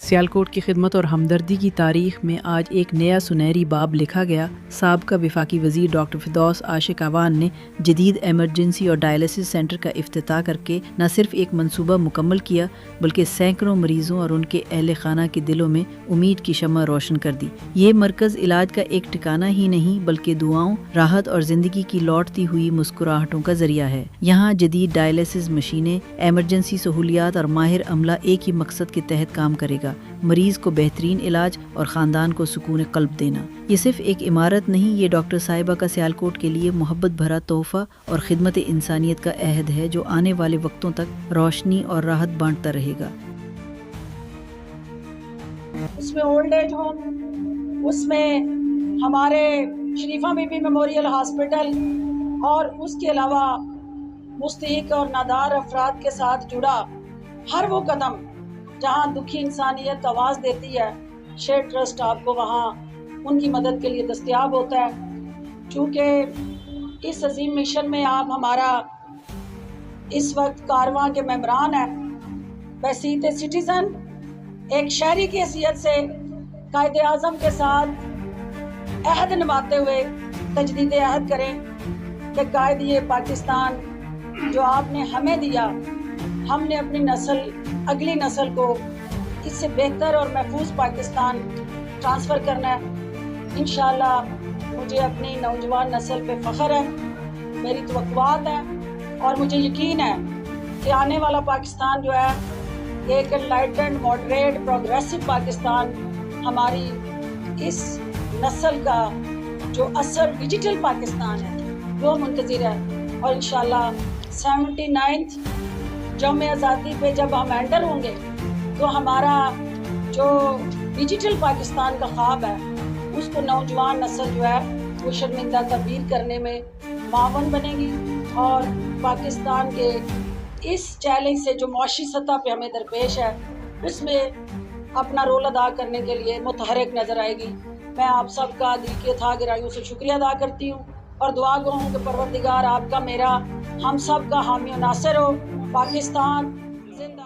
سیالکوٹ کی خدمت اور ہمدردی کی تاریخ میں آج ایک نیا سنہری باب لکھا گیا۔ سابقہ وفاقی وزیر ڈاکٹر فردوس عاشق اعوان نے جدید ایمرجنسی اور ڈائلسس سینٹر کا افتتاح کرکے نہ صرف ایک منصوبہ مکمل کیا بلکہ سینکڑوں مریضوں اور ان کے اہل خانہ کے دلوں میں امید کی شمع روشن کر دی۔ یہ مرکز علاج کا ایک ٹھکانہ ہی نہیں بلکہ دعاؤں، راحت اور زندگی کی لوٹتی ہوئی مسکراہٹوں کا ذریعہ ہے۔ یہاں جدید ڈائلسس مشینیں، ایمرجنسی سہولیات اور ماہر عملہ ایک ہی مقصد کے تحت کام کرے گا: مریض کو بہترین علاج اور خاندان کو سکون قلب دینا۔ یہ صرف ایک عمارت نہیں، یہ ڈاکٹر صاحبہ کا سیالکوٹ کے لیے محبت بھرا تحفہ اور خدمت انسانیت کا عہد ہے جو آنے والے وقتوں تک روشنی اور راحت بانٹتا رہے گا۔ اس میں اولڈ ایج ہوم، اس میں ہمارے شریفہ بی بی میموریل ہاسپٹل اور اس کے علاوہ مستحق اور نادار افراد کے ساتھ جڑا ہر وہ قدم جہاں دکھی انسانیت آواز دیتی ہے، شیئر ٹرسٹ آپ کو وہاں ان کی مدد کے لیے دستیاب ہوتا ہے۔ چونکہ اس عظیم مشن میں آپ ہمارا اس وقت کارواں کے ممبران ہیں، بحیثیت سٹیزن ایک شہری کی حیثیت سے قائد اعظم کے ساتھ عہد نبھاتے ہوئے تجدید عہد کریں کہ قائد یہ پاکستان جو آپ نے ہمیں دیا، ہم نے اپنی نسل، اگلی نسل کو اس سے بہتر اور محفوظ پاکستان ٹرانسفر کرنا ہے۔ انشاءاللہ مجھے اپنی نوجوان نسل پہ فخر ہے، میری توقعات ہیں اور مجھے یقین ہے کہ آنے والا پاکستان جو ہے ایک انلائٹنڈ، ماڈریٹ، پروگریسو پاکستان ہماری اس نسل کا جو اصل ڈیجیٹل پاکستان ہے وہ منتظر ہے۔ اور انشاءاللہ 79 یوم آزادی پہ جب ہم انٹر ہوں گے تو ہمارا جو ڈیجیٹل پاکستان کا خواب ہے اس کو نوجوان نسل جو ہے وہ شرمندہ تعبیر کرنے میں معاون بنے گی، اور پاکستان کے اس چیلنج سے جو معاشی سطح پہ ہمیں درپیش ہے اس میں اپنا رول ادا کرنے کے لیے متحرک نظر آئے گی۔ میں آپ سب کا دل کی اتھاہ گہرائیوں سے شکریہ ادا کرتی ہوں اور دعا گو ہوں کہ پروردگار آپ کا، میرا، ہم سب کا حامی و ناصر ہو۔ پاکستان زندہ